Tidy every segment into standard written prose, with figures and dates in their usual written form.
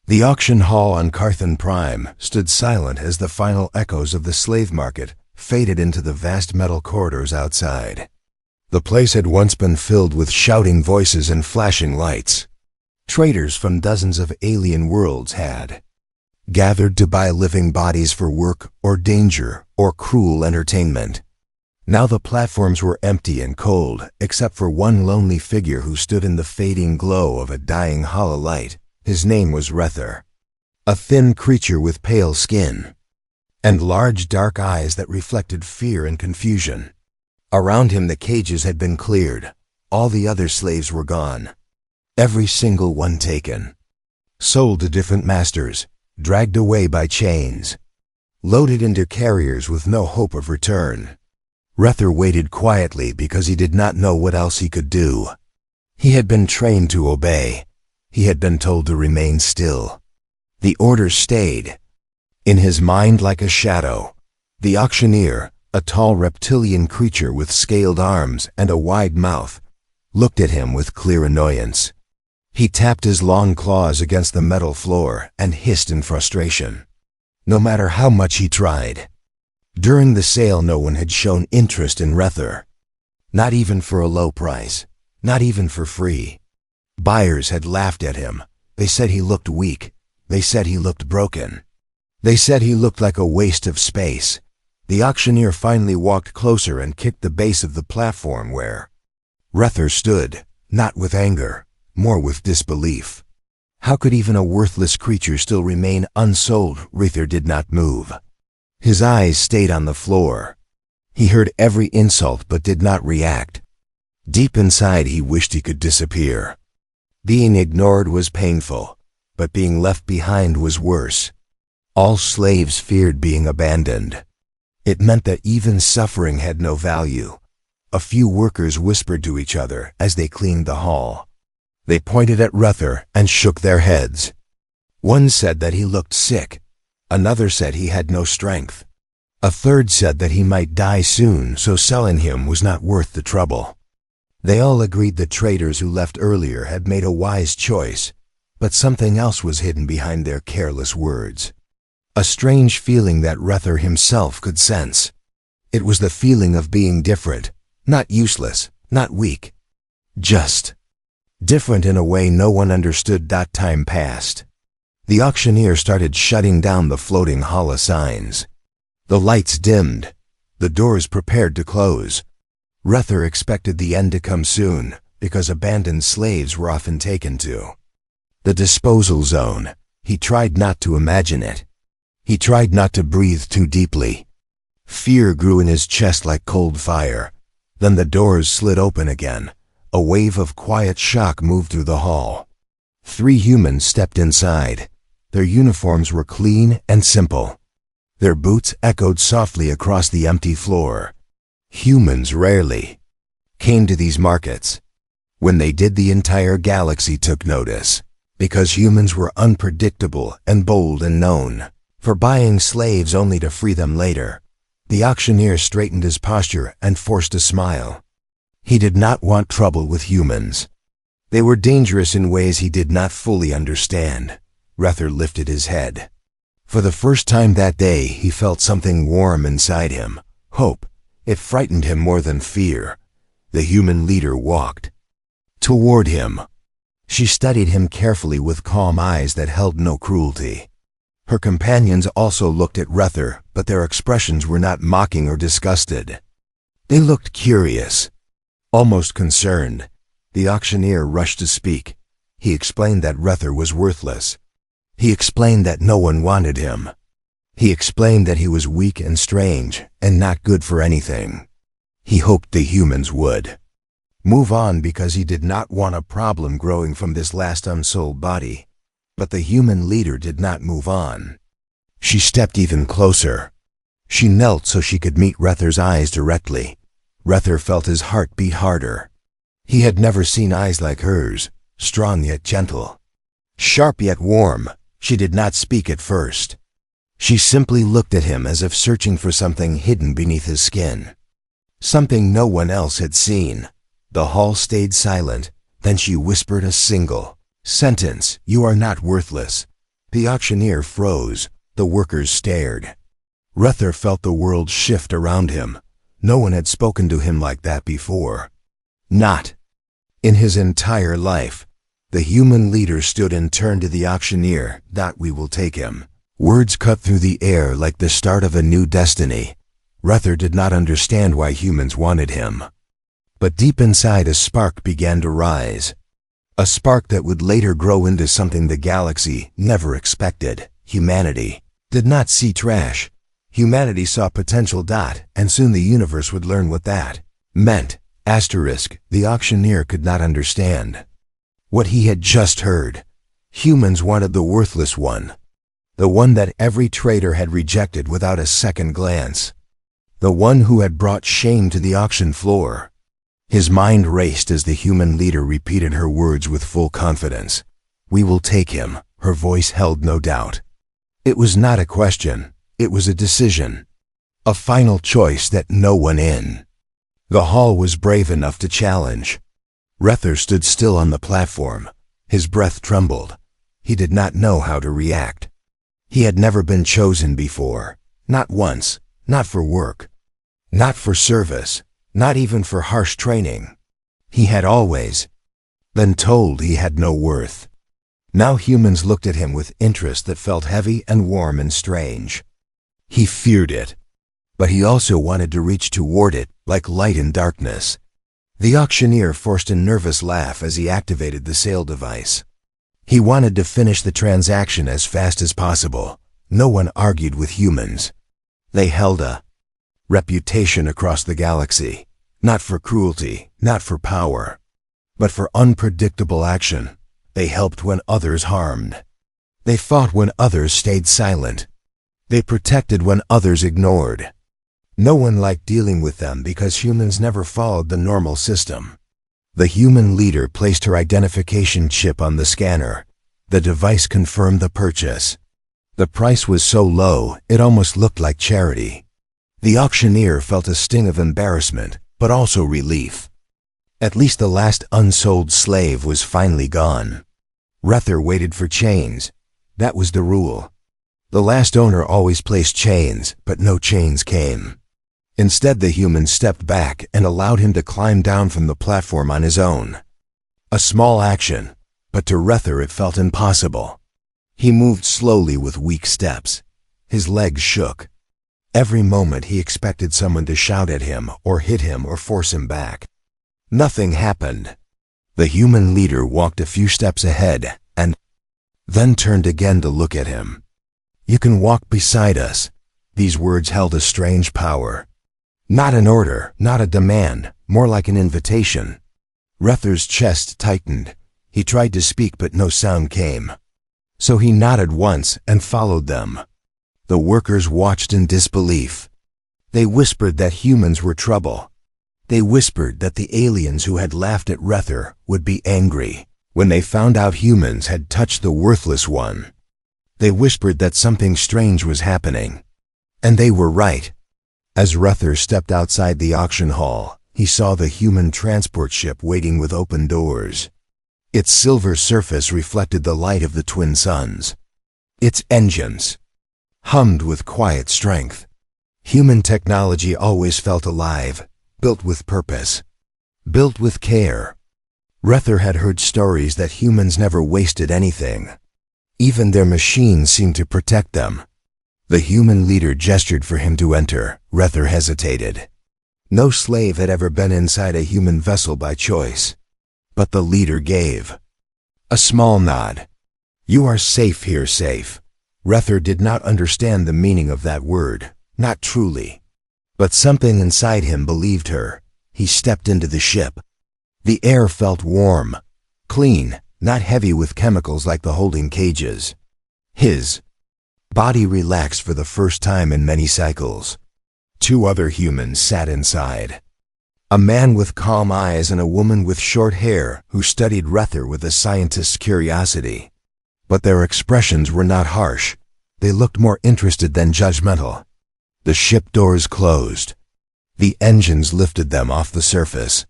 The auction hall on Carthan Prime stood silent as the final echoes of the slave market faded into the vast metal corridors outside. The place had once been filled with shouting voices and flashing lights. Traders from dozens of alien worlds had gathered to buy living bodies for work or danger or cruel entertainment. Now the platforms were empty and cold, except for one lonely figure who stood in the fading glow of a dying hollow light. His name was Rether, a thin creature with pale skin and large dark eyes that reflected fear and confusion. Around him the cages had been cleared. All the other slaves were gone. Every single one taken. Sold to different masters, dragged away by chains, loaded into carriers with no hope of return. Rether waited quietly because he did not know what else he could do. He had been trained to obey. He had been told to remain still. The order stayed. In his mind like a shadow, the auctioneer, a tall reptilian creature with scaled arms and a wide mouth, looked at him with clear annoyance. He tapped his long claws against the metal floor and hissed in frustration. No matter how much he tried. During the sale no one had shown interest in Rether. Not even for a low price. Not even for free. Buyers had laughed at him. They said he looked weak. They said he looked broken. They said he looked like a waste of space. The auctioneer finally walked closer and kicked the base of the platform where Rether stood, not with anger, more with disbelief. How could even a worthless creature still remain unsold? Rether did not move. His eyes stayed on the floor. He heard every insult but did not react. Deep inside he wished he could disappear. Being ignored was painful, but being left behind was worse. All slaves feared being abandoned. It meant that even suffering had no value. A few workers whispered to each other as they cleaned the hall. They pointed at Rether and shook their heads. One said that he looked sick. Another said he had no strength. A third said that he might die soon, so selling him was not worth the trouble. They all agreed the traders who left earlier had made a wise choice, but something else was hidden behind their careless words. A strange feeling that Rether himself could sense. It was the feeling of being different, not useless, not weak. Just different in a way no one understood. Time passed. The auctioneer started shutting down the floating hollow signs. The lights dimmed. The doors prepared to close. Rether expected the end to come soon, because abandoned slaves were often taken to the disposal zone. He tried not to imagine it. He tried not to breathe too deeply. Fear grew in his chest like cold fire. Then the doors slid open again. A wave of quiet shock moved through the hall. 3 humans stepped inside. Their uniforms were clean and simple. Their boots echoed softly across the empty floor. Humans rarely came to these markets. When they did, the entire galaxy took notice, because humans were unpredictable and bold and known for buying slaves only to free them later. The auctioneer straightened his posture and forced a smile. He did not want trouble with humans. They were dangerous in ways he did not fully understand. Rether lifted his head. For the first time that day, he felt something warm inside him. Hope. It frightened him more than fear. The human leader walked toward him. She studied him carefully with calm eyes that held no cruelty. Her companions also looked at Rether, but their expressions were not mocking or disgusted. They looked curious, almost concerned. The auctioneer rushed to speak. He explained that Rether was worthless. He explained that no one wanted him. He explained that he was weak and strange, and not good for anything. He hoped the humans would move on because he did not want a problem growing from this last unsold body. But the human leader did not move on. She stepped even closer. She knelt so she could meet Rether's eyes directly. Rether felt his heart beat harder. He had never seen eyes like hers, strong yet gentle, sharp yet warm. She did not speak at first. She simply looked at him as if searching for something hidden beneath his skin. Something no one else had seen. The hall stayed silent. Then she whispered a single sentence. "You are not worthless. The auctioneer froze. The workers stared. Rether felt the world shift around him. No one had spoken to him like that before. Not in his entire life. The human leader stood and turned to the auctioneer. "That we will take him." Words cut through the air like the start of a new destiny. Rether did not understand why humans wanted him. But deep inside a spark began to rise. A spark that would later grow into something the galaxy never expected. Humanity did not see trash. Humanity saw potential. And soon the universe would learn what that meant. The auctioneer could not understand what he had just heard. Humans wanted the worthless one. The one that every trader had rejected without a second glance. The one who had brought shame to the auction floor. His mind raced as the human leader repeated her words with full confidence. "We will take him." Her voice held no doubt. It was not a question. It was a decision. A final choice that no one in the hall was brave enough to challenge. Rether stood still on the platform. His breath trembled. He did not know how to react. He had never been chosen before. Not once. Not for work. Not for service. Not even for harsh training. He had always been told he had no worth. Now humans looked at him with interest that felt heavy and warm and strange. He feared it. But he also wanted to reach toward it, like light in darkness. The auctioneer forced a nervous laugh as he activated the sale device. He wanted to finish the transaction as fast as possible. No one argued with humans. They held a reputation across the galaxy, not for cruelty, not for power, but for unpredictable action. They helped when others harmed. They fought when others stayed silent. They protected when others ignored. No one liked dealing with them because humans never followed the normal system. The human leader placed her identification chip on the scanner. The device confirmed the purchase. The price was so low, it almost looked like charity. The auctioneer felt a sting of embarrassment, but also relief. At least the last unsold slave was finally gone. Rether waited for chains. That was the rule. The last owner always placed chains, but no chains came. Instead, the human stepped back and allowed him to climb down from the platform on his own. A small action, but to Rether it felt impossible. He moved slowly with weak steps. His legs shook. Every moment he expected someone to shout at him or hit him or force him back. Nothing happened. The human leader walked a few steps ahead and then turned again to look at him. "You can walk beside us." These words held a strange power. Not an order, not a demand, more like an invitation. Rether's chest tightened. He tried to speak, but no sound came. So he nodded once and followed them. The workers watched in disbelief. They whispered that humans were trouble. They whispered that the aliens who had laughed at Rether would be angry when they found out humans had touched the worthless one. They whispered that something strange was happening. And they were right. As Rether stepped outside the auction hall, he saw the human transport ship waiting with open doors. Its silver surface reflected the light of the twin suns. Its engines hummed with quiet strength. Human technology always felt alive, built with purpose, built with care. Rether had heard stories that humans never wasted anything. Even their machines seemed to protect them. The human leader gestured for him to enter. Rether hesitated. No slave had ever been inside a human vessel by choice. But the leader gave a small nod. "You are safe here, safe." Rether did not understand the meaning of that word, not truly. But something inside him believed her. He stepped into the ship. The air felt warm, clean, not heavy with chemicals like the holding cages. His body relaxed for the first time in many cycles. Two other humans sat inside. A man with calm eyes and a woman with short hair who studied Rether with a scientist's curiosity. But their expressions were not harsh. They looked more interested than judgmental. The ship doors closed. The engines lifted them off the surface.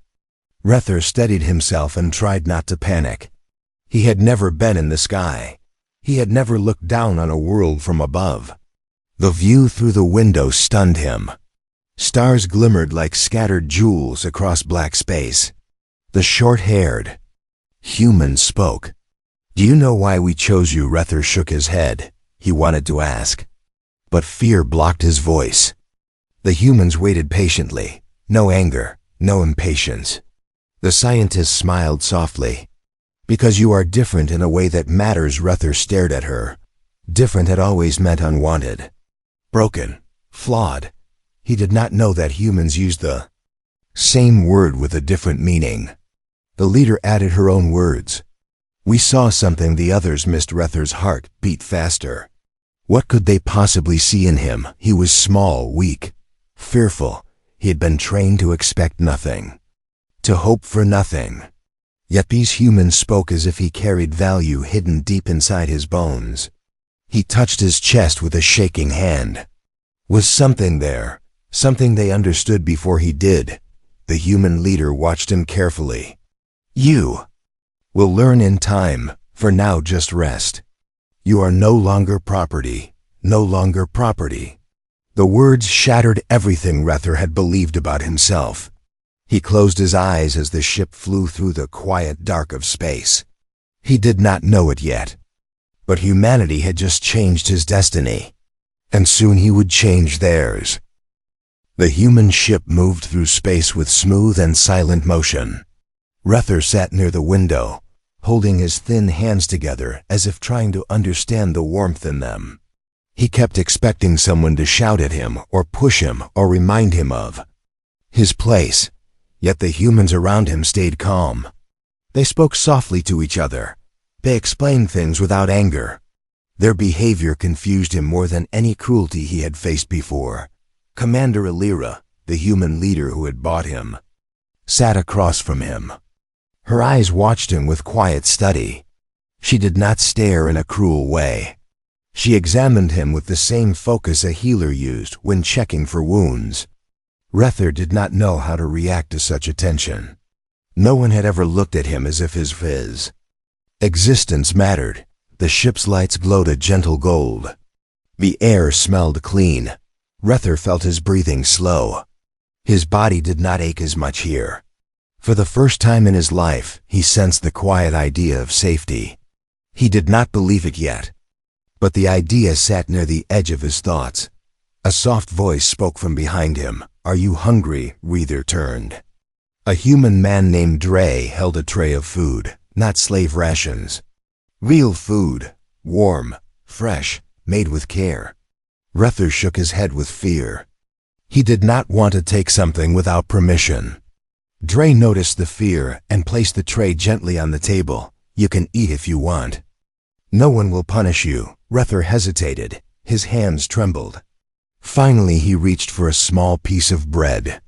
Rether steadied himself and tried not to panic. He had never been in the sky. He had never looked down on a world from above. The view through the window stunned him. Stars glimmered like scattered jewels across black space. The short-haired human spoke. "Do you know why we chose you?" Rether shook his head. He wanted to ask, but fear blocked his voice. The humans waited patiently. No anger, no impatience. The scientist smiled softly. "Because you are different in a way that matters." Rether stared at her. Different had always meant unwanted, broken, flawed. He did not know that humans used the same word with a different meaning. The leader added her own words. "We saw something the others missed." Rether's heart beat faster. What could they possibly see in him? He was small, weak, fearful. He had been trained to expect nothing, to hope for nothing. Yet these humans spoke as if he carried value hidden deep inside his bones. He touched his chest with a shaking hand. Was something there, something they understood before he did? The human leader watched him carefully. "You will learn in time. For now, just rest. You are no longer property, no longer property." The words shattered everything Rether had believed about himself. He closed his eyes as the ship flew through the quiet dark of space. He did not know it yet, but humanity had just changed his destiny, and soon he would change theirs. The human ship moved through space with smooth and silent motion. Rether sat near the window, holding his thin hands together as if trying to understand the warmth in them. He kept expecting someone to shout at him or push him or remind him of his place. Yet the humans around him stayed calm. They spoke softly to each other. They explained things without anger. Their behavior confused him more than any cruelty he had faced before. Commander Alira, the human leader who had bought him, sat across from him. Her eyes watched him with quiet study. She did not stare in a cruel way. She examined him with the same focus a healer used when checking for wounds. Rether did not know how to react to such attention. No one had ever looked at him as if his existence mattered. The ship's lights glowed a gentle gold. The air smelled clean. Rether felt his breathing slow. His body did not ache as much here. For the first time in his life, he sensed the quiet idea of safety. He did not believe it yet, but the idea sat near the edge of his thoughts. A soft voice spoke from behind him. "Are you hungry?" Rether turned. A human man named Dre held a tray of food, not slave rations. Real food, warm, fresh, made with care. Rether shook his head with fear. He did not want to take something without permission. Dre noticed the fear and placed the tray gently on the table. "You can eat if you want. No one will punish you." Rether hesitated. His hands trembled. Finally, he reached for a small piece of bread.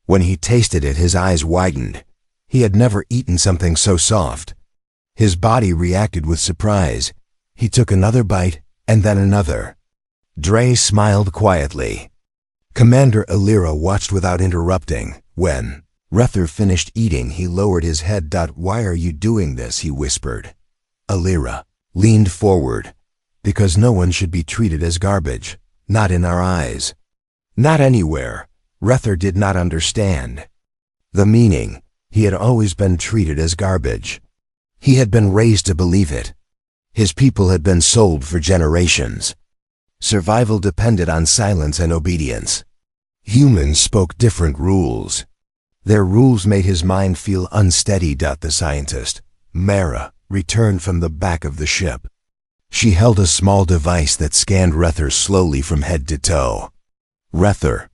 When he tasted it, his eyes widened. He had never eaten something so soft. His body reacted with surprise. He took another bite, and then another. Dre smiled quietly. Commander Alira watched without interrupting. When Rether finished eating, he lowered his head. "Why are you doing this?" he whispered. Alira leaned forward. "Because no one should be treated as garbage. Not in our eyes. Not anywhere." Rether did not understand the meaning. He had always been treated as garbage. He had been raised to believe it. His people had been sold for generations. Survival depended on silence and obedience. Humans spoke different rules. Their rules made his mind feel unsteady. The scientist, Mara, returned from the back of the ship. She held a small device that scanned Rether slowly from head to toe. Rether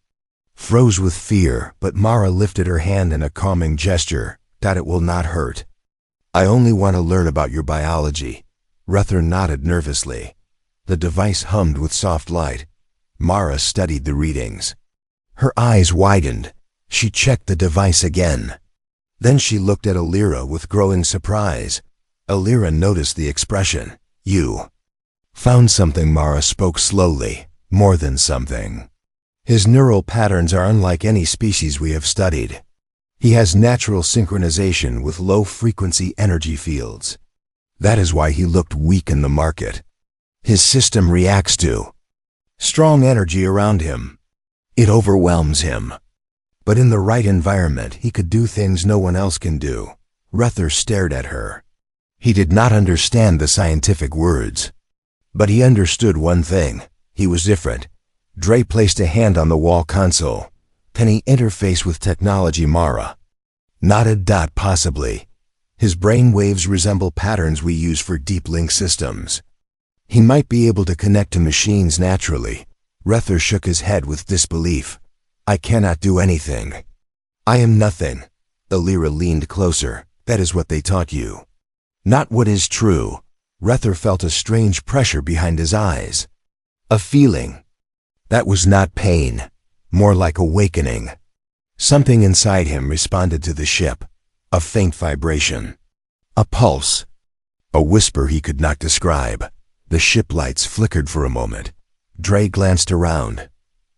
froze with fear, but Mara lifted her hand in a calming gesture. "It will not hurt. I only want to learn about your biology." Rether nodded nervously. The device hummed with soft light. Mara studied the readings. Her eyes widened. She checked the device again. Then she looked at Alira with growing surprise. Alira noticed the expression. "You found something," Mara spoke slowly. "More than something. His neural patterns are unlike any species we have studied. He has natural synchronization with low-frequency energy fields. That is why he looked weak in the market. His system reacts to strong energy around him. It overwhelms him. But in the right environment, he could do things no one else can do. Rether stared at her. He did not understand the scientific words. But he understood one thing. He was different. Dre placed a hand on the wall console. Can he interface with technology, Mara? Nodded. Possibly. His brain waves resemble patterns we use for deep link systems. He might be able to connect to machines naturally. Rether shook his head with disbelief. I cannot do anything. I am nothing. Alira leaned closer. That is what they taught you. Not what is true. Rether felt a strange pressure behind his eyes. A feeling. That was not pain. More like awakening. Something inside him responded to the ship. A faint vibration. A pulse. A whisper he could not describe. The ship lights flickered for a moment. Dre glanced around.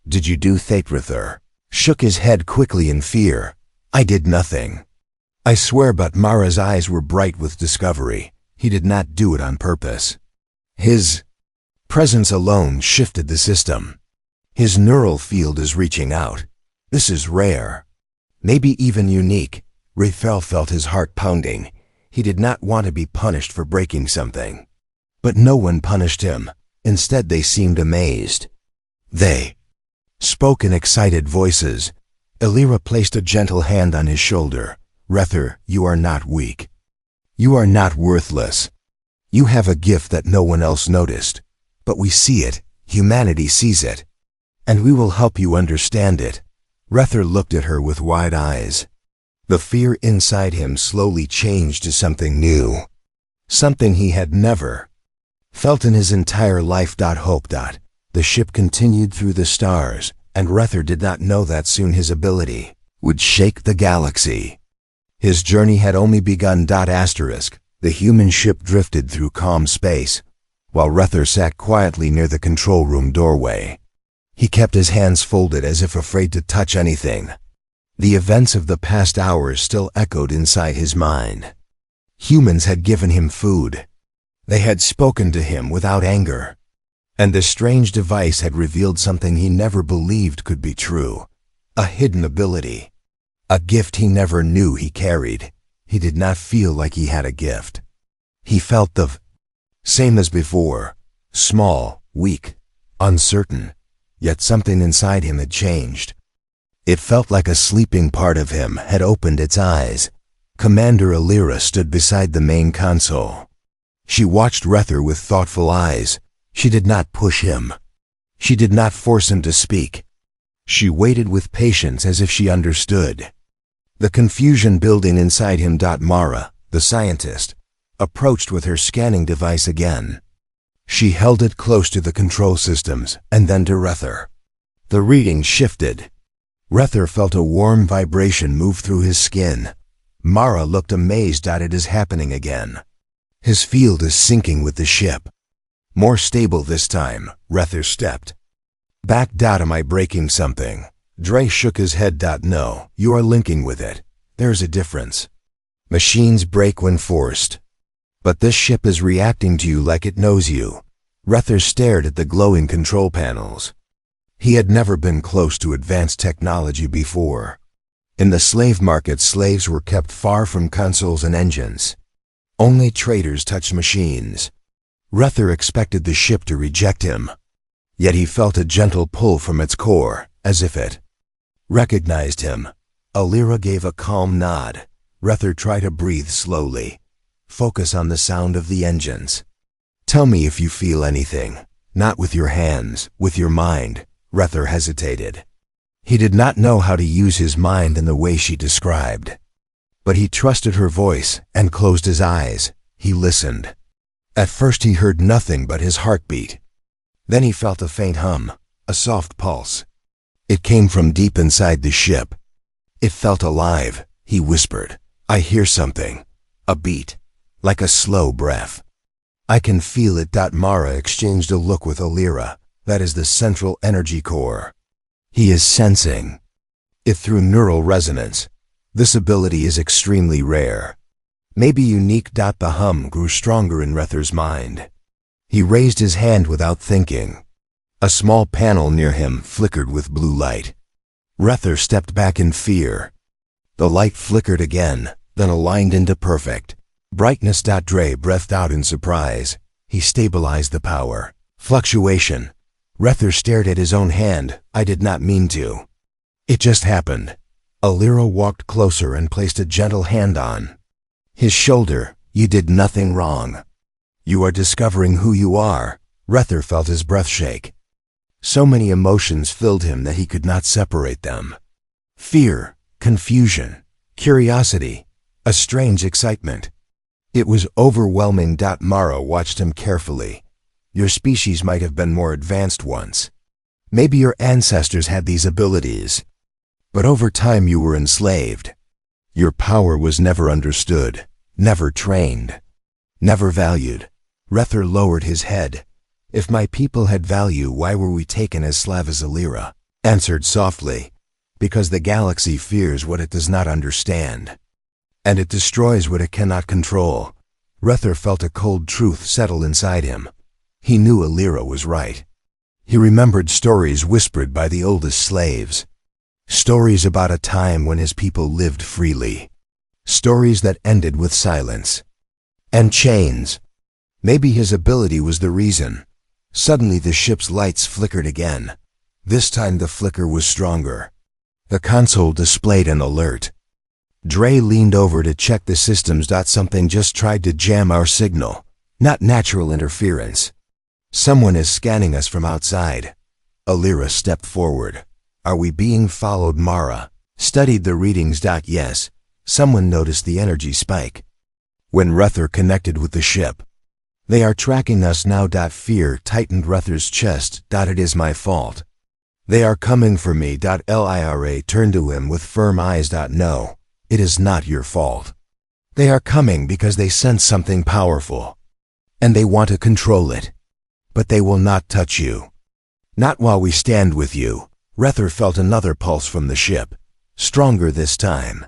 Did you do that, Rether? Shook his head quickly in fear. I did nothing. I swear, but Mara's eyes were bright with discovery. He did not do it on purpose. His presence alone shifted the system. His neural field is reaching out. This is rare. Maybe even unique. Raphael felt his heart pounding. He did not want to be punished for breaking something. But no one punished him. Instead, they seemed amazed. They spoke in excited voices. Alira placed a gentle hand on his shoulder. Rether, you are not weak. You are not worthless. You have a gift that no one else noticed. But we see it. Humanity sees it. And we will help you understand it. Rether looked at her with wide eyes. The fear inside him slowly changed to something new. Something he had never felt in his entire life. Hope. The ship continued through the stars, and Rether did not know that soon his ability would shake the galaxy. His journey had only begun. The human ship drifted through calm space, while Rether sat quietly near the control room doorway. He kept his hands folded as if afraid to touch anything. The events of the past hours still echoed inside his mind. Humans had given him food. They had spoken to him without anger. And the strange device had revealed something he never believed could be true. A hidden ability. A gift he never knew he carried. He did not feel like he had a gift. He felt the same as before. Small, weak, uncertain. Yet something inside him had changed. It felt like a sleeping part of him had opened its eyes. Commander Alira stood beside the main console. She watched Rether with thoughtful eyes. She did not push him. She did not force him to speak. She waited with patience as if she understood. The confusion building inside him. Mara, the scientist, approached with her scanning device again. She held it close to the control systems and then to Rether. The reading shifted. Rether felt a warm vibration move through his skin. Mara looked amazed. It is happening again. His field is syncing with the ship. More stable this time, Rether stepped back. Am I breaking something? Dre shook his head. No, you are linking with it. There's a difference. Machines break when forced. But this ship is reacting to you like it knows you. Rether stared at the glowing control panels. He had never been close to advanced technology before. In the slave market, slaves were kept far from consoles and engines. Only traders touched machines. Rether expected the ship to reject him. Yet he felt a gentle pull from its core, as if it recognized him. Alira gave a calm nod. Rether tried to breathe slowly. Focus on the sound of the engines. Tell me if you feel anything. Not with your hands, with your mind. Rether hesitated. He did not know how to use his mind in the way she described. But he trusted her voice and closed his eyes. He listened. At first he heard nothing but his heartbeat. Then he felt a faint hum, a soft pulse. It came from deep inside the ship. It felt alive. He whispered, I hear something. A beat. Like a slow breath. I can feel it. Mara exchanged a look with Alira. That is the central energy core. He is sensing it through neural resonance. This ability is extremely rare. Maybe unique. The hum grew stronger in Rether's mind. He raised his hand without thinking. A small panel near him flickered with blue light. Rether stepped back in fear. The light flickered again, then aligned into perfect brightness. Dre breathed out in surprise. He stabilized the power. Fluctuation. Rether stared at his own hand. I did not mean to. It just happened. Alira walked closer and placed a gentle hand on his shoulder. You did nothing wrong. You are discovering who you are. Rether felt his breath shake. So many emotions filled him that he could not separate them. Fear, confusion, curiosity, a strange excitement. It was overwhelming. Mara watched him carefully. Your species might have been more advanced once. Maybe your ancestors had these abilities. But over time you were enslaved. Your power was never understood, never trained, never valued. Rether lowered his head. If my people had value, why were we taken as slaves? Alira answered softly. Because the galaxy fears what it does not understand. And it destroys what it cannot control. Rether felt a cold truth settle inside him. He knew Alira was right. He remembered stories whispered by the oldest slaves. Stories about a time when his people lived freely. Stories that ended with silence. And chains. Maybe his ability was the reason. Suddenly the ship's lights flickered again. This time the flicker was stronger. The console displayed an alert. Dre leaned over to check the systems. Something just tried to jam our signal. Not natural interference. Someone is scanning us from outside. Alira stepped forward. Are we being followed? Mara studied the readings. Yes. Someone noticed the energy spike when Rether connected with the ship. They are tracking us now. Fear tightened Rether's chest. It is my fault. They are coming for me. Lira turned to him with firm eyes. No, it is not your fault. They are coming because they sense something powerful. And they want to control it. But they will not touch you. Not while we stand with you. Rether felt another pulse from the ship. Stronger this time.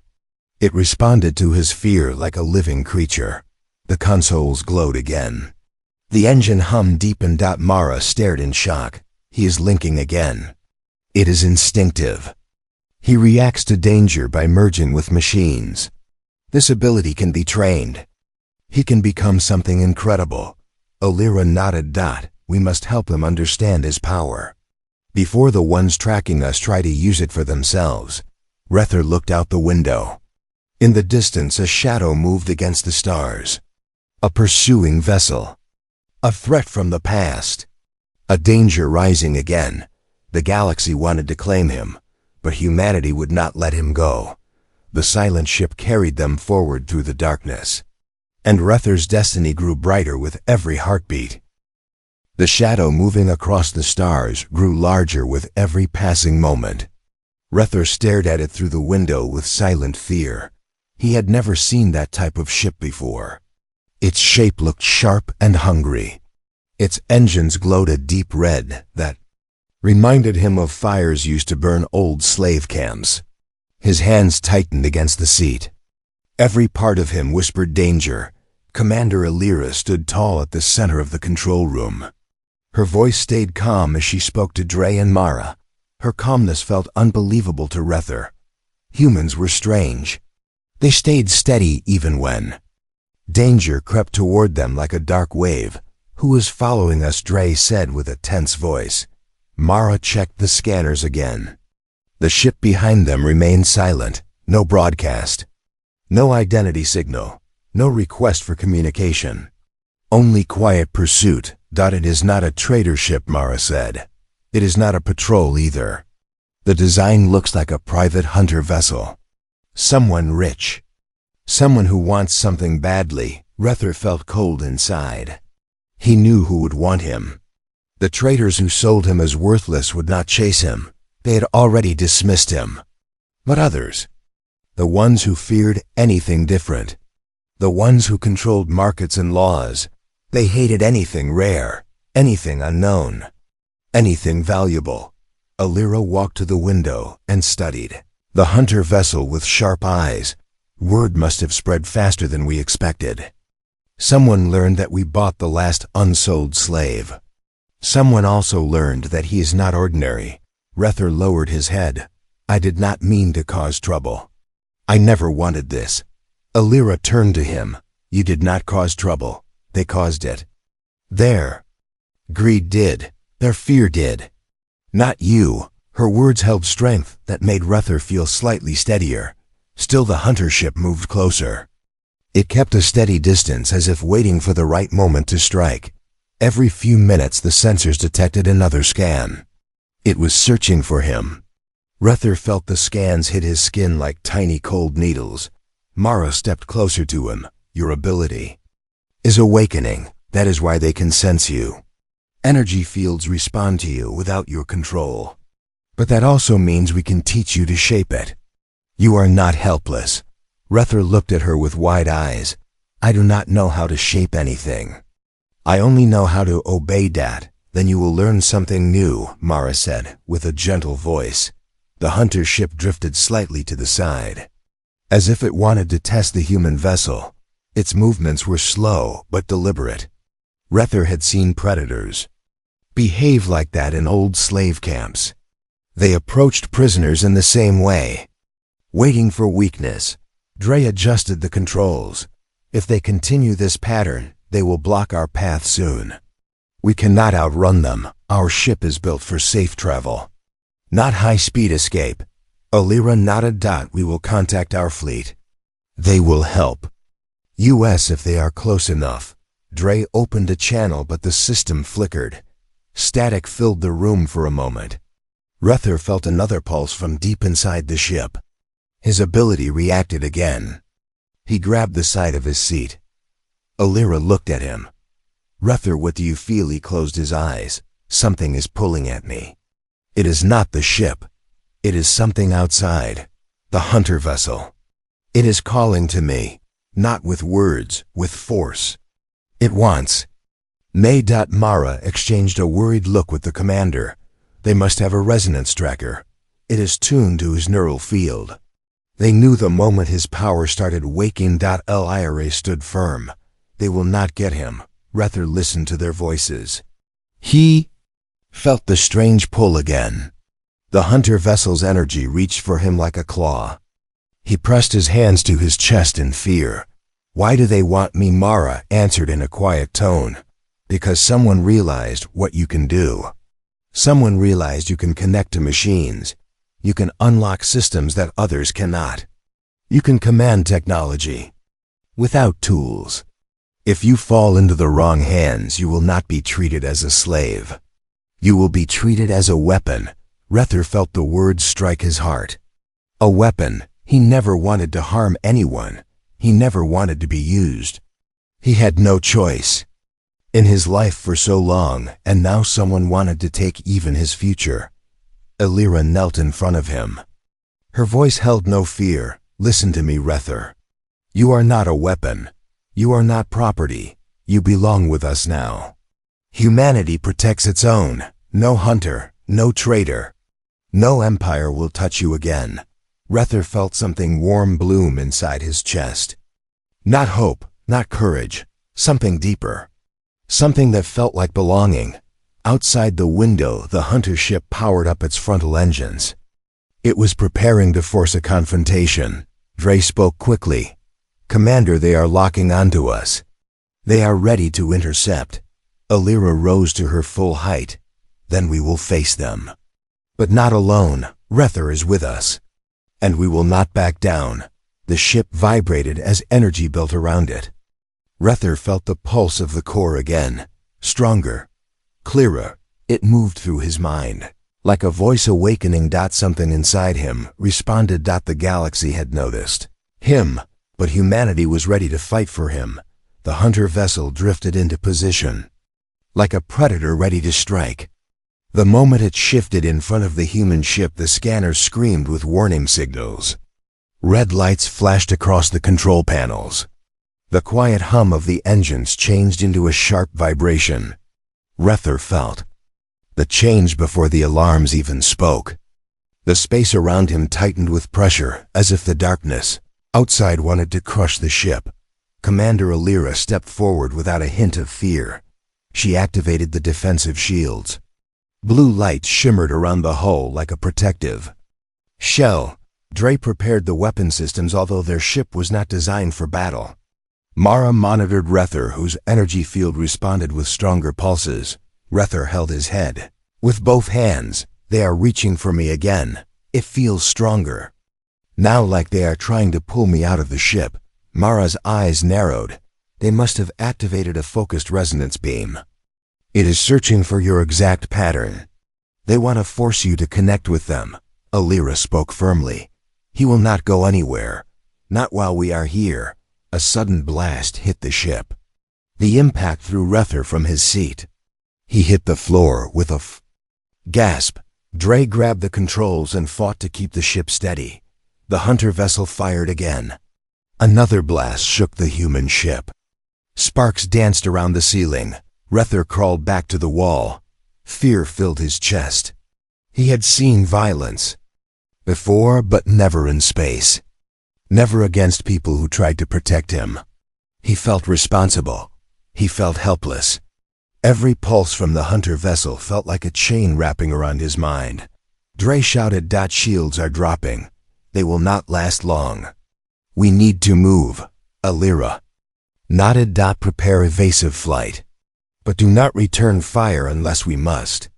It responded to his fear like a living creature. The consoles glowed again. The engine hum deepened. Mara stared in shock. He is linking again. It is instinctive. He reacts to danger by merging with machines. This ability can be trained. He can become something incredible. Alira nodded. We must help him understand his power. Before the ones tracking us try to use it for themselves. Rether looked out the window. In the distance a shadow moved against the stars. A pursuing vessel. A threat from the past. A danger rising again. The galaxy wanted to claim him, but humanity would not let him go. The silent ship carried them forward through the darkness. And Rether's destiny grew brighter with every heartbeat. The shadow moving across the stars grew larger with every passing moment. Rether stared at it through the window with silent fear. He had never seen that type of ship before. Its shape looked sharp and hungry. Its engines glowed a deep red that reminded him of fires used to burn old slave camps. His hands tightened against the seat. Every part of him whispered danger. Commander Alira stood tall at the center of the control room. Her voice stayed calm as she spoke to Dre and Mara. Her calmness felt unbelievable to Rether. Humans were strange. They stayed steady even when danger crept toward them like a dark wave. Who is following us? Dre said with a tense voice. Mara checked the scanners again. The ship behind them remained silent. No broadcast. No identity signal. No request for communication. Only quiet pursuit. It is not a trader ship, Mara said. It is not a patrol either. The design looks like a private hunter vessel. Someone rich. Someone who wants something badly. Rether felt cold inside. He knew who would want him. The traders who sold him as worthless would not chase him. They had already dismissed him. But others? The ones who feared anything different. The ones who controlled markets and laws. They hated anything rare, anything unknown, anything valuable. Alira walked to the window and studied the hunter vessel with sharp eyes. Word must have spread faster than we expected. Someone learned that we bought the last unsold slave. Someone also learned that he is not ordinary. Rether lowered his head. I did not mean to cause trouble. I never wanted this. Alira turned to him. You did not cause trouble. They caused it. Their greed did. Their fear did. Not you. Her words held strength that made Rether feel slightly steadier. Still the hunter ship moved closer. It kept a steady distance as if waiting for the right moment to strike. Every few minutes the sensors detected another scan. It was searching for him. Rether felt the scans hit his skin like tiny cold needles. Mara stepped closer to him. Your ability is awakening. That is why they can sense you. Energy fields respond to you without your control. But that also means we can teach you to shape it. You are not helpless. Rether looked at her with wide eyes. I do not know how to shape anything. I only know how to obey that. Then you will learn something new, Mara said, with a gentle voice. The hunter ship drifted slightly to the side, as if it wanted to test the human vessel. Its movements were slow but deliberate. Rether had seen predators behave like that in old slave camps. They approached prisoners in the same way, waiting for weakness. Dre adjusted the controls. If they continue this pattern, they will block our path soon. We cannot outrun them. Our ship is built for safe travel, not high-speed escape. Alira nodded. We will contact our fleet. They will help us if they are close enough. Dre opened a channel, but the system flickered. Static filled the room for a moment. Rether felt another pulse from deep inside the ship. His ability reacted again. He grabbed the side of his seat. Alira looked at him. Rether, what do you feel? He closed his eyes. Something is pulling at me. It is not the ship. It is something outside. The hunter vessel. It is calling to me, not with words, with force. It wants. Mara exchanged a worried look with the commander. They must have a resonance tracker. It is tuned to his neural field. They knew the moment his power started waking. Lyra stood firm. They will not get him. Rether listened to their voices. He felt the strange pull again. The hunter vessel's energy reached for him like a claw. He pressed his hands to his chest in fear. Why do they want me? Mara answered in a quiet tone. Because someone realized what you can do. Someone realized you can connect to machines. You can unlock systems that others cannot. You can command technology without tools. If you fall into the wrong hands, you will not be treated as a slave. You will be treated as a weapon. Rether felt the words strike his heart. A weapon. He never wanted to harm anyone. He never wanted to be used. He had no choice in his life for so long, and now someone wanted to take even his future. Alira knelt in front of him. Her voice held no fear. Listen to me, Rether. You are not a weapon. You are not property. You belong with us now. Humanity protects its own. No hunter, no traitor. No empire will touch you again. Rether felt something warm bloom inside his chest. Not hope, not courage. Something deeper. Something that felt like belonging. Outside the window, the hunter ship powered up its frontal engines. It was preparing to force a confrontation. Dre spoke quickly. Commander, they are locking onto us. They are ready to intercept. Alira rose to her full height. Then we will face them. But not alone. Rether is with us. And we will not back down. The ship vibrated as energy built around it. Rether felt the pulse of the core again. Stronger. Clearer. It moved through his mind. Like a voice awakening. Something inside him responded. The galaxy had noticed him, but humanity was ready to fight for him. The hunter vessel drifted into position, like a predator ready to strike. The moment it shifted in front of the human ship, the scanner screamed with warning signals. Red lights flashed across the control panels. The quiet hum of the engines changed into a sharp vibration. Rether felt the change before the alarms even spoke. The space around him tightened with pressure, as if the darkness outside wanted to crush the ship. Commander Alira stepped forward without a hint of fear. She activated the defensive shields. Blue light shimmered around the hull like a protective shell. Dre prepared the weapon systems, although their ship was not designed for battle. Mara monitored Rether, whose energy field responded with stronger pulses. Rether held his head. With both hands, they are reaching for me again. It feels stronger. Now, like they are trying to pull me out of the ship. Mara's eyes narrowed. They must have activated a focused resonance beam. It is searching for your exact pattern. They want to force you to connect with them. Alira spoke firmly. He will not go anywhere. Not while we are here. A sudden blast hit the ship. The impact threw Rether from his seat. He hit the floor with a gasp. Dre grabbed the controls and fought to keep the ship steady. The hunter vessel fired again. Another blast shook the human ship. Sparks danced around the ceiling. Rether crawled back to the wall. Fear filled his chest. He had seen violence before, but never in space. Never against people who tried to protect him. He felt responsible. He felt helpless. Every pulse from the hunter vessel felt like a chain wrapping around his mind. Dre shouted, "Shields are dropping. They will not last long. We need to move." Alira nodded. "Prepare evasive flight. But do not return fire unless we must.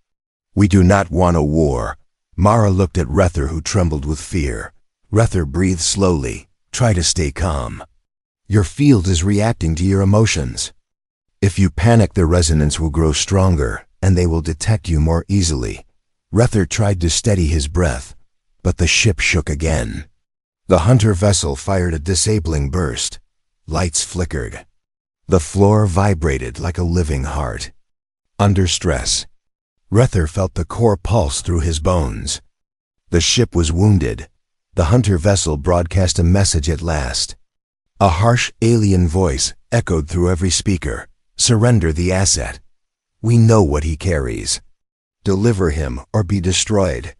We do not want a war." Mara looked at Rether, who trembled with fear. Rether breathed slowly. "Try to stay calm. Your field is reacting to your emotions. If you panic, the resonance will grow stronger, and they will detect you more easily." Rether tried to steady his breath, but the ship shook again. The hunter vessel fired a disabling burst. Lights flickered. The floor vibrated like a living heart. Under stress, Rether felt the core pulse through his bones. The ship was wounded. The hunter vessel broadcast a message at last. A harsh, alien voice echoed through every speaker. "Surrender the asset. We know what he carries. Deliver him or be destroyed."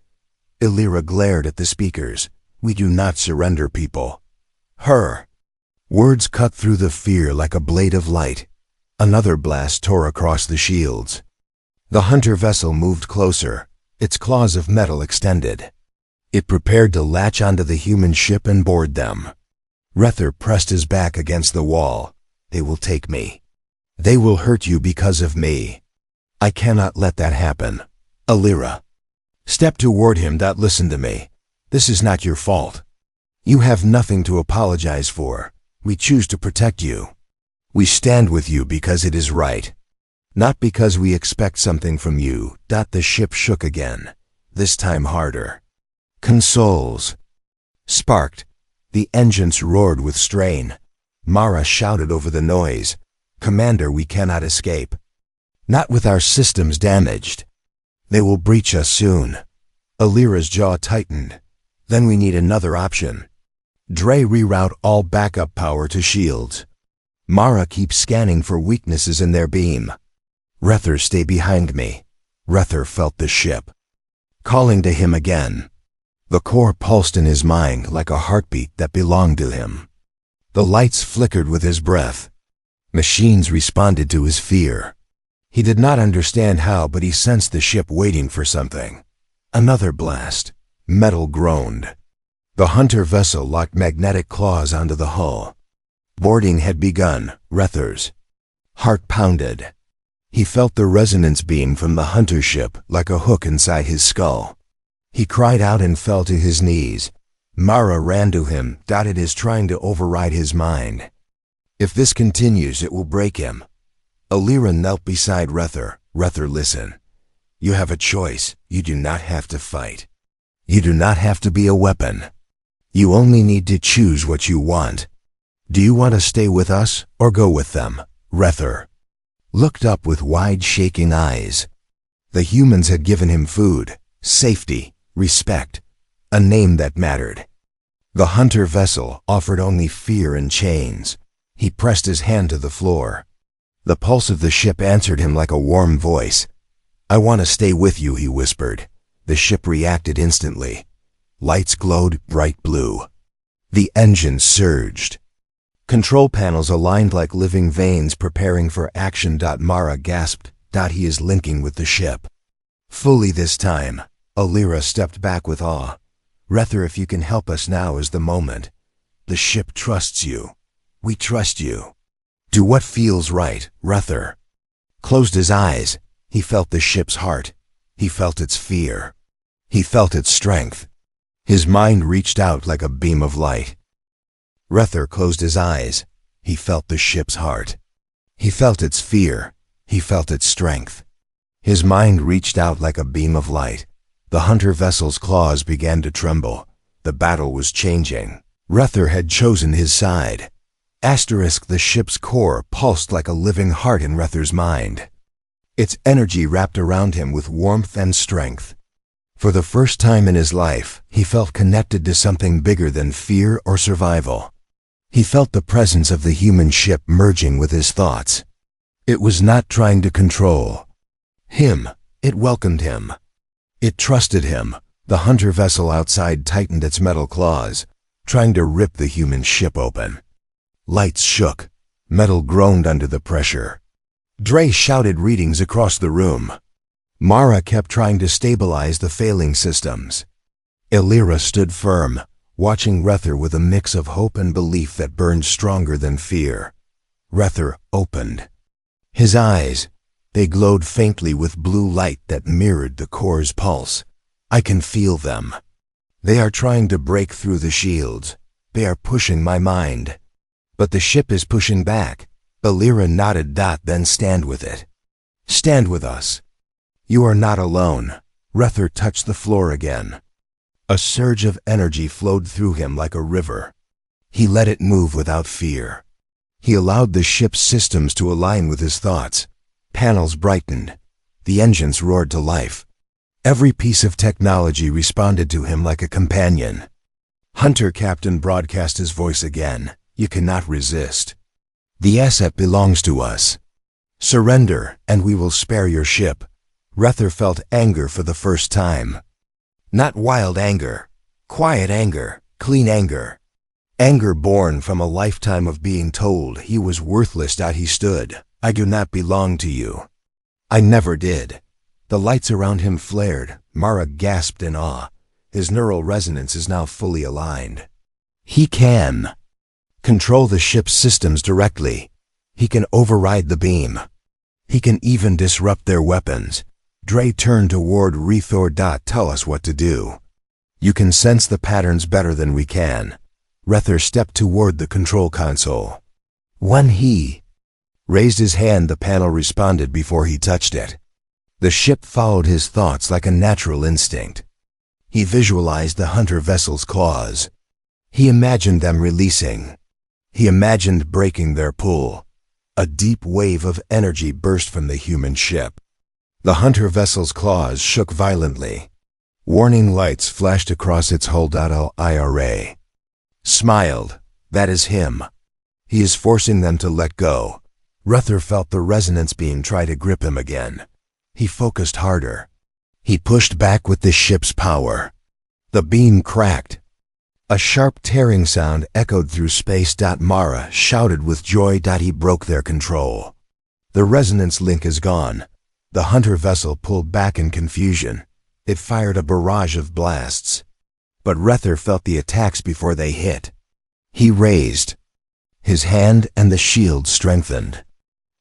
Alira glared at the speakers. "We do not surrender people." Her words cut through the fear like a blade of light. Another blast tore across the shields. The hunter vessel moved closer, its claws of metal extended. It prepared to latch onto the human ship and board them. Rether pressed his back against the wall. "They will take me. They will hurt you because of me. I cannot let that happen." Alira stepped toward him. "Listen to me. This is not your fault. You have nothing to apologize for. We choose to protect you. We stand with you because it is right. Not because we expect something from you." The ship shook again, this time harder. Consoles sparked. The engines roared with strain. Mara shouted over the noise, "Commander, we cannot escape. Not with our systems damaged. They will breach us soon." Alira's jaw tightened. "Then we need another option. Dre, reroute all backup power to shields. Mara, keep scanning for weaknesses in their beam. Rether, stay behind me." Rether felt the ship calling to him again. The core pulsed in his mind like a heartbeat that belonged to him. The lights flickered with his breath. Machines responded to his fear. He did not understand how, but he sensed the ship waiting for something. Another blast. Metal groaned. The hunter vessel locked magnetic claws onto the hull. Boarding had begun. Rether's heart pounded. He felt the resonance beam from the hunter ship like a hook inside his skull. He cried out and fell to his knees. Mara ran to him. "It is trying to override his mind. If this continues, it will break him." Alira knelt beside Rether. "Rether, listen. You have a choice. You do not have to fight. You do not have to be a weapon. You only need to choose what you want. Do you want to stay with us or go with them?" Rether looked up with wide, shaking eyes. The humans had given him food, safety, respect, a name that mattered. The hunter vessel offered only fear and chains. He pressed his hand to the floor. The pulse of the ship answered him like a warm voice. "I want to stay with you," he whispered. The ship reacted instantly. Lights glowed bright blue. The engine surged. Control panels aligned like living veins preparing for action. Mara gasped. He is linking with the ship. Fully this time. Alira stepped back with awe. Rether, if you can help us, now is the moment. The ship trusts you. We trust you. Do what feels right, Rether. Closed his eyes. He felt the ship's heart. He felt its fear. He felt its strength. His mind reached out like a beam of light. Rether closed his eyes. He felt the ship's heart. He felt its fear. He felt its strength. His mind reached out like a beam of light. The hunter vessel's claws began to tremble. The battle was changing. Rether had chosen his side. The ship's core pulsed like a living heart in Rether's mind. Its energy wrapped around him with warmth and strength. For the first time in his life, he felt connected to something bigger than fear or survival. He felt the presence of the human ship merging with his thoughts. It was not trying to control him. It welcomed him. It trusted him. The hunter vessel outside tightened its metal claws, trying to rip the human ship open. Lights shook. Metal groaned under the pressure. Dre shouted readings across the room. Mara kept trying to stabilize the failing systems. Alira stood firm, watching Rether with a mix of hope and belief that burned stronger than fear. Rether opened. His eyes, they glowed faintly with blue light that mirrored the core's pulse. I can feel them. They are trying to break through the shields. They are pushing my mind. But the ship is pushing back. Alira nodded. Then stand with it. Stand with us. You are not alone. Rether touched the floor again. A surge of energy flowed through him like a river. He let it move without fear. He allowed the ship's systems to align with his thoughts. Panels brightened. The engines roared to life. Every piece of technology responded to him like a companion. Hunter Captain broadcast his voice again. You cannot resist. The asset belongs to us. Surrender, and we will spare your ship. Rether felt anger for the first time. Not wild anger. Quiet anger. Clean anger. Anger born from a lifetime of being told he was worthless. He stood. I do not belong to you. I never did. The lights around him flared. Mara gasped in awe. His neural resonance is now fully aligned. He can control the ship's systems directly. He can override the beam. He can even disrupt their weapons. Dre turned toward Rethor. Tell us what to do. You can sense the patterns better than we can. Rether stepped toward the control console. When he raised his hand, the panel responded before he touched it. The ship followed his thoughts like a natural instinct. He visualized the hunter vessel's claws. He imagined them releasing. He imagined breaking their pull. A deep wave of energy burst from the human ship. The hunter vessel's claws shook violently. Warning lights flashed across its hull. Ira smiled. That is him. He is forcing them to let go. Rether felt the resonance beam try to grip him again. He focused harder. He pushed back with the ship's power. The beam cracked. A sharp tearing sound echoed through space. Mara shouted with joy. He broke their control. The resonance link is gone. The hunter vessel pulled back in confusion. It fired a barrage of blasts. But Rether felt the attacks before they hit. He raised his hand and the shield strengthened.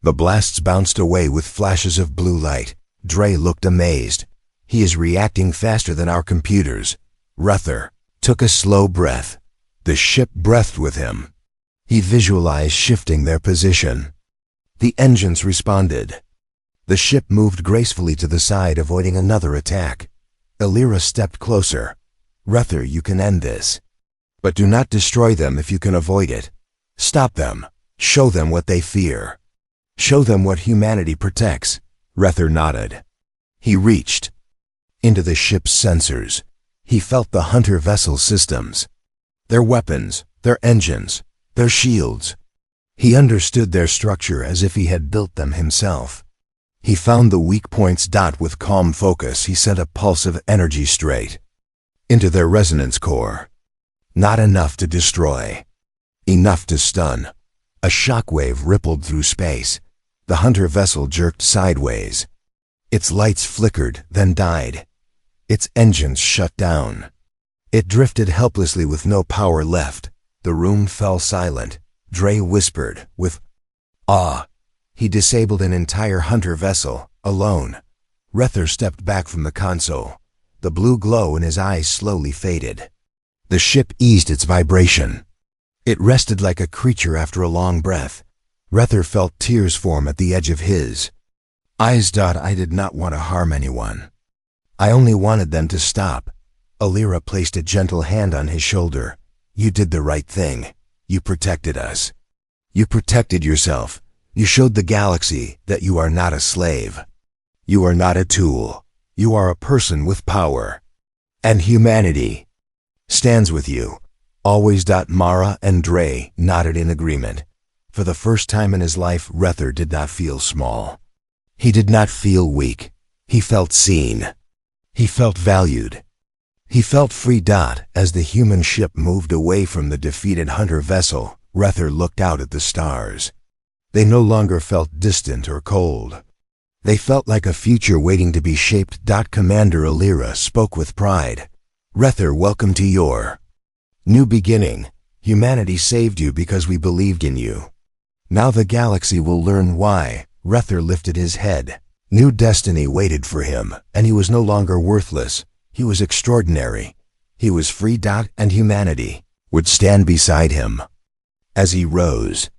The blasts bounced away with flashes of blue light. Dre looked amazed. He is reacting faster than our computers. Rether took a slow breath. The ship breathed with him. He visualized shifting their position. The engines responded. The ship moved gracefully to the side, avoiding another attack. Alira stepped closer. Rether, you can end this. But do not destroy them if you can avoid it. Stop them. Show them what they fear. Show them what humanity protects. Rether nodded. He reached into the ship's sensors. He felt the hunter vessel systems. Their weapons, their engines, their shields. He understood their structure as if he had built them himself. He found the weak points. With calm focus, he sent a pulse of energy straight into their resonance core. Not enough to destroy. Enough to stun. A shockwave rippled through space. The hunter vessel jerked sideways. Its lights flickered, then died. Its engines shut down. It drifted helplessly with no power left. The room fell silent. Dre whispered, with awe. He disabled an entire hunter vessel, alone. Rether stepped back from the console. The blue glow in his eyes slowly faded. The ship eased its vibration. It rested like a creature after a long breath. Rether felt tears form at the edge of his eyes. I did not want to harm anyone. I only wanted them to stop. Alira placed a gentle hand on his shoulder. You did the right thing. You protected us. You protected yourself. You showed the galaxy that you are not a slave. You are not a tool. You are a person with power. And humanity stands with you. Always. Mara and Dre nodded in agreement. For the first time in his life, Rether did not feel small. He did not feel weak. He felt seen. He felt valued. He felt free. As the human ship moved away from the defeated hunter vessel, Rether looked out at the stars. They no longer felt distant or cold. They felt like a future waiting to be shaped. Commander Alira spoke with pride. Rether, welcome to your new beginning. Humanity saved you because we believed in you. Now the galaxy will learn why. Rether lifted his head. New destiny waited for him, and he was no longer worthless. He was extraordinary. He was free. And humanity would stand beside him. As he rose,